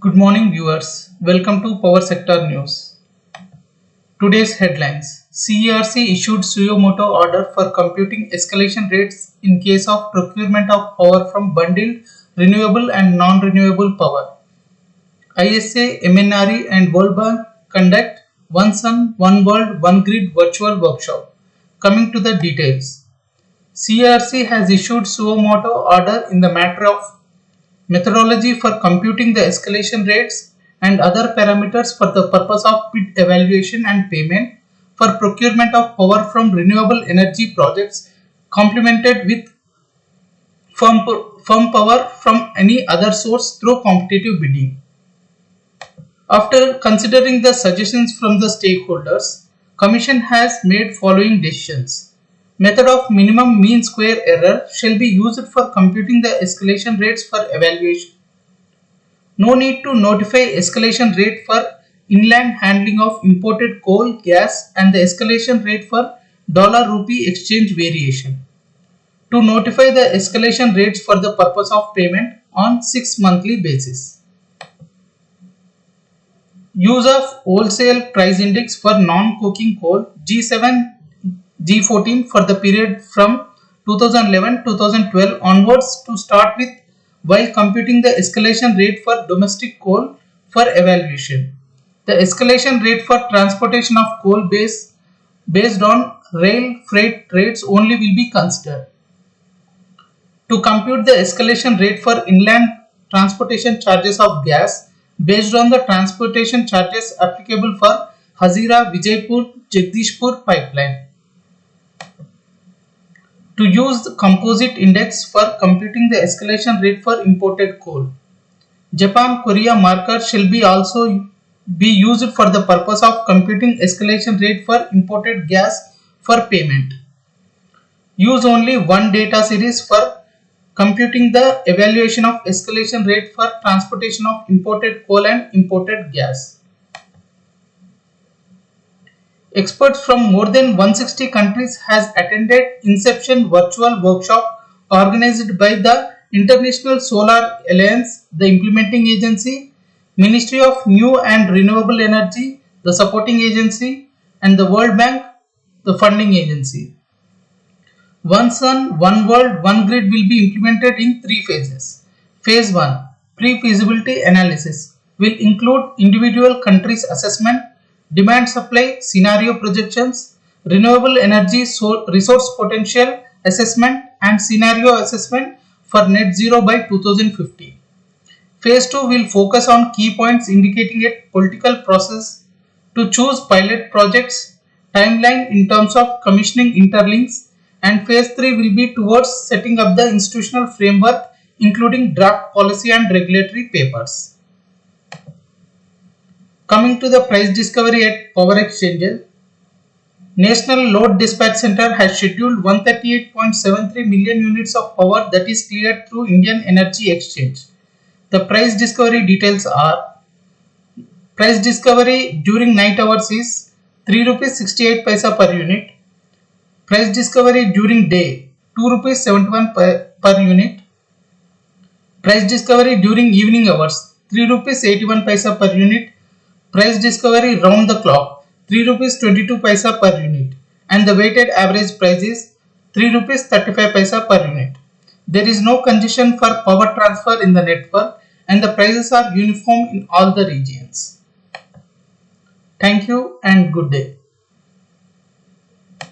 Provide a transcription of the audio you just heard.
Good morning, viewers. Welcome to Power Sector News. Today's headlines: CERC issued suo motu order for computing escalation rates in case of procurement of power from bundled renewable and non-renewable power. ISA, MNRE and World Bank conduct One Sun, One World, One Grid virtual workshop. Coming to the details. CERC has issued suo motu order in the matter of methodology for computing the escalation rates and other parameters for the purpose of bid evaluation and payment for procurement of power from renewable energy projects complemented with firm power from any other source through competitive bidding. After considering the suggestions from the stakeholders, Commission has made following decisions. Method of minimum mean square error shall be used for computing the escalation rates for evaluation. No need to notify escalation rate for inland handling of imported coal, gas and the escalation rate for dollar-rupee exchange variation. To notify the escalation rates for the purpose of payment on 6 monthly basis. Use of wholesale price index for non-coking coal G7 G14 for the period from 2011-2012 onwards to start with while computing the escalation rate for domestic coal for evaluation. The escalation rate for transportation of coal based on rail freight rates only will be considered. To compute the escalation rate for inland transportation charges of gas based on the transportation charges applicable for Hazira Vijaypur Jagdishpur pipeline. To use the composite index for computing the escalation rate for imported coal. Japan-Korea marker shall be also be used for the purpose of computing escalation rate for imported gas for payment. Use only one data series for computing the evaluation of escalation rate for transportation of imported coal and imported gas. Experts from more than 160 countries has attended Inception virtual workshop organized by the International Solar Alliance, the implementing agency, Ministry of New and Renewable Energy, the supporting agency, and the World Bank, the funding agency. One Sun, One World, One Grid will be implemented in 3 phases. Phase 1, pre-feasibility analysis, will include individual countries assessment, demand supply scenario projections, renewable energy resource potential assessment and scenario assessment for net zero by 2050. Phase 2 will focus on key points indicating a political process to choose pilot projects, timeline in terms of commissioning interlinks, and phase 3 will be towards setting up the institutional framework including draft policy and regulatory papers. Coming to the price discovery at power exchanges, National Load Dispatch Center has scheduled 138.73 million units of power that is cleared through Indian Energy Exchange. The price discovery details are: price discovery during night hours is 3 rupees 68 paisa per unit. Price discovery during day 2 rupees 71 per unit. Price discovery during evening hours 3 rupees 81 paisa per unit. Price discovery round the clock 3 rupees 22 paisa per unit, and the weighted average price is 3 rupees 35 paisa per unit. There is no congestion for power transfer in the network and the prices are uniform in all the regions. Thank you and good day.